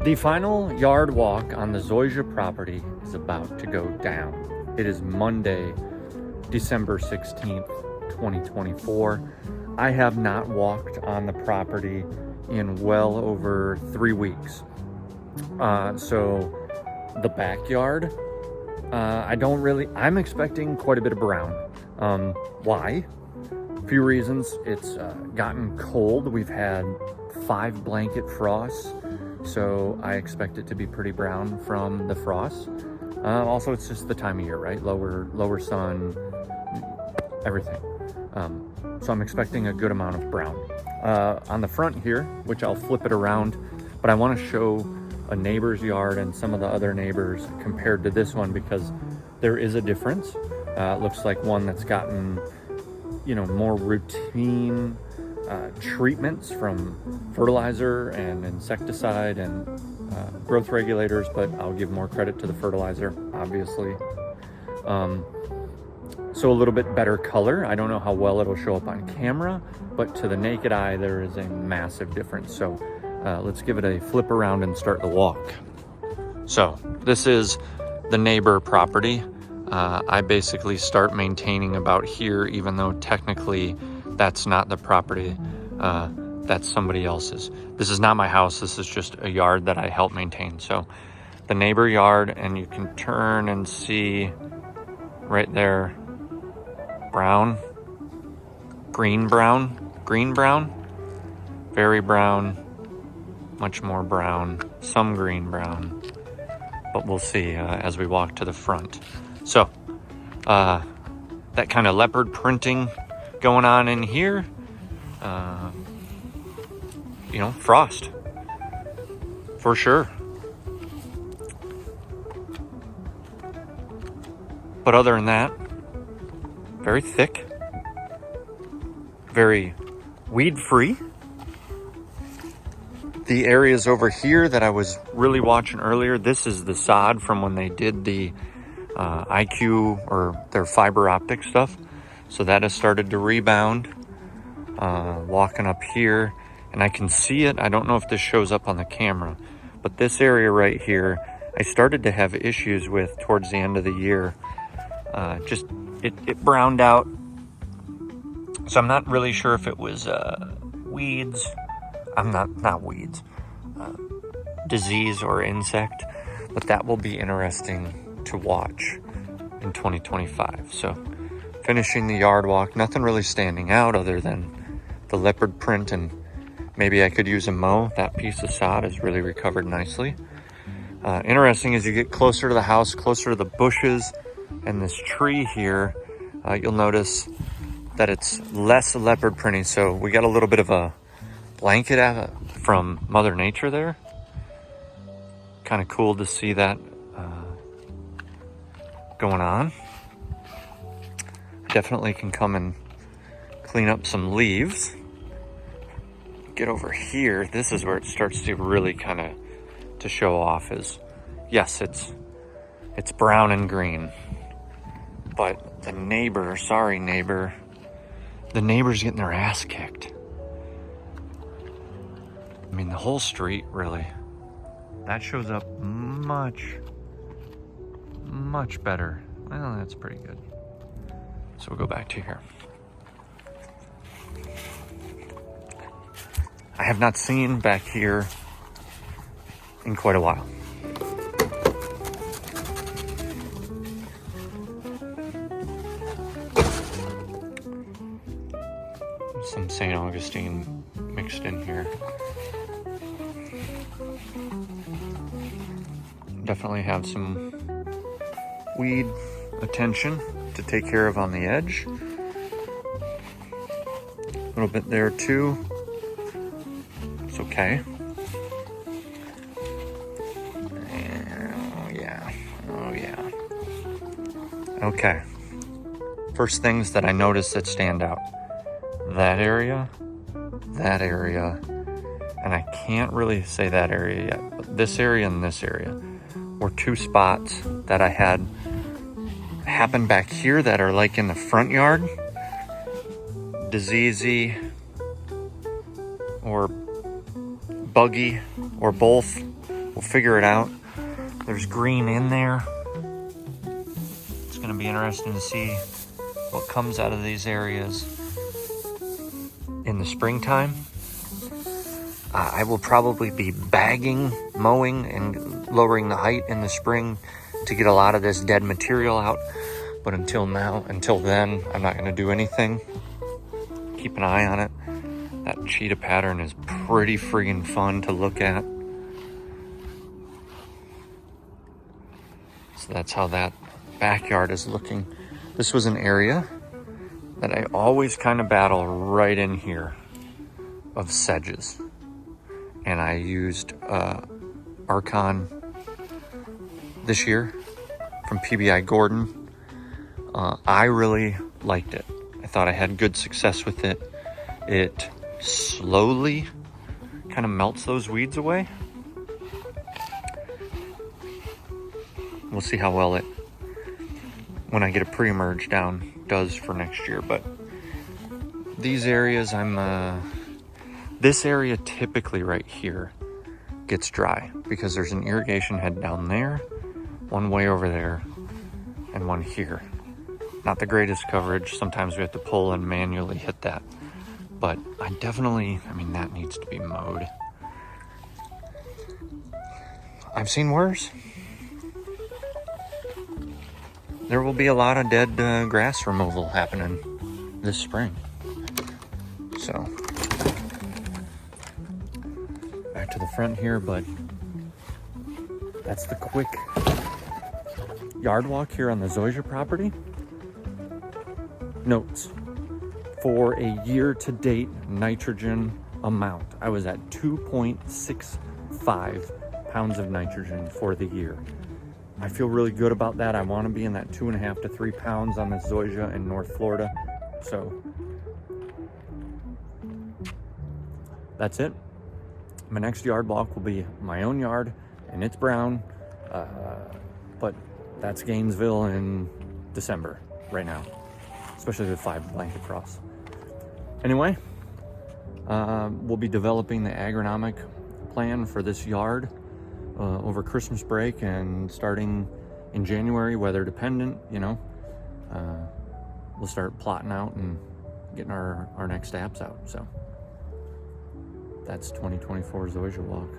The final yard walk on the Zoysia property is about to go down. It is Monday, December 16th, 2024. I have not walked on the property in well over 3 weeks. So the backyard, I'm expecting quite a bit of brown. Why? A few reasons. It's gotten cold. We've had 5 blanket frosts. So I expect it to be pretty brown from the frost. Also, it's just the time of year, right? Lower sun, everything. So I'm expecting a good amount of brown. On the front here, which I'll flip it around, but I want to show a neighbor's yard and some of the other neighbors compared to this one because there is a difference. It looks like one that's gotten, more routine treatments from fertilizer and insecticide and growth regulators, but I'll give more credit to the fertilizer, obviously. So a little bit better color. I don't know how well it'll show up on camera, but to the naked eye, there is a massive difference. So let's give it a flip around and start the walk. So this is the neighbor property. I basically start maintaining about here, even though technically that's not the property, that's somebody else's. This is not my house, this is just a yard that I help maintain. So the neighbor yard, and you can turn and see right there, brown, green brown, very brown, much more brown, some green brown, but we'll see as we walk to the front. So that kind of leopard printing going on in here, frost for sure. But other than that, very thick, very weed free. The areas over here that I was really watching earlier, this is the sod from when they did the IQ or their fiber optic stuff. So that has started to rebound. Walking up here, and I can see it. I don't know if this shows up on the camera, but this area right here, I started to have issues with towards the end of the year. It browned out. So I'm not really sure if it was weeds. Not weeds, disease or insect, but that will be interesting to watch in 2025. So finishing the yard walk, nothing really standing out other than the leopard print, and maybe I could use a mow. That piece of sod has really recovered nicely. Interesting as you get closer to the house, closer to the bushes and this tree here, you'll notice that it's less leopard printing. So we got a little bit of a blanket from Mother Nature there. Kind of cool to see that going on. Definitely can come and clean up some leaves. Get over here. This is where it starts to really kind of to show off. Is yes, it's brown and green, but the neighbor's getting their ass kicked. I mean, the whole street really. That shows up much better. Well, that's pretty good. So we'll go back to here. I have not seen back here in quite a while. Some St. Augustine mixed in here. Definitely have some weed attention to take care of on the edge. A little bit there too. It's okay. Oh yeah. Okay. First things that I notice that stand out. That area, and I can't really say that area yet, but this area and this area were 2 spots that I had happen back here that are like in the front yard. Diseasey or buggy or both. we'll figure it out. There's green in there. It's gonna be interesting to see what comes out of these areas in the springtime. I will probably be bagging, mowing, and lowering the height in the spring to get a lot of this dead material out. But until then, I'm not gonna do anything. Keep an eye on it. That cheetah pattern is pretty friggin' fun to look at. So that's how that backyard is looking. This was an area that I always kind of battle right in here of sedges. And I used Archon this year from PBI Gordon. I really liked it. I thought I had good success with it. It slowly kind of melts those weeds away. We'll see how well it, when I get a pre-emerge down, does for next year. But these areas, this area typically right here gets dry because there's an irrigation head down there, one way over there, and one here. Not the greatest coverage. Sometimes we have to pull and manually hit that. But that needs to be mowed. I've seen worse. There will be a lot of dead grass removal happening this spring. So, back to the front here, but that's the quick yard walk here on the Zoysia property. Notes. For a year-to-date nitrogen amount, I was at 2.65 pounds of nitrogen for the year. I feel really good about that. I want to be in that 2.5 to 3 pounds on this Zoysia in North Florida. So that's it. My next yard walk will be my own yard, and it's brown, but that's Gainesville in December right now, especially the 5 blanket frost. Anyway, we'll be developing the agronomic plan for this yard over Christmas break and starting in January, weather dependent, we'll start plotting out and getting our next apps out. So that's 2024 Zoysia walk.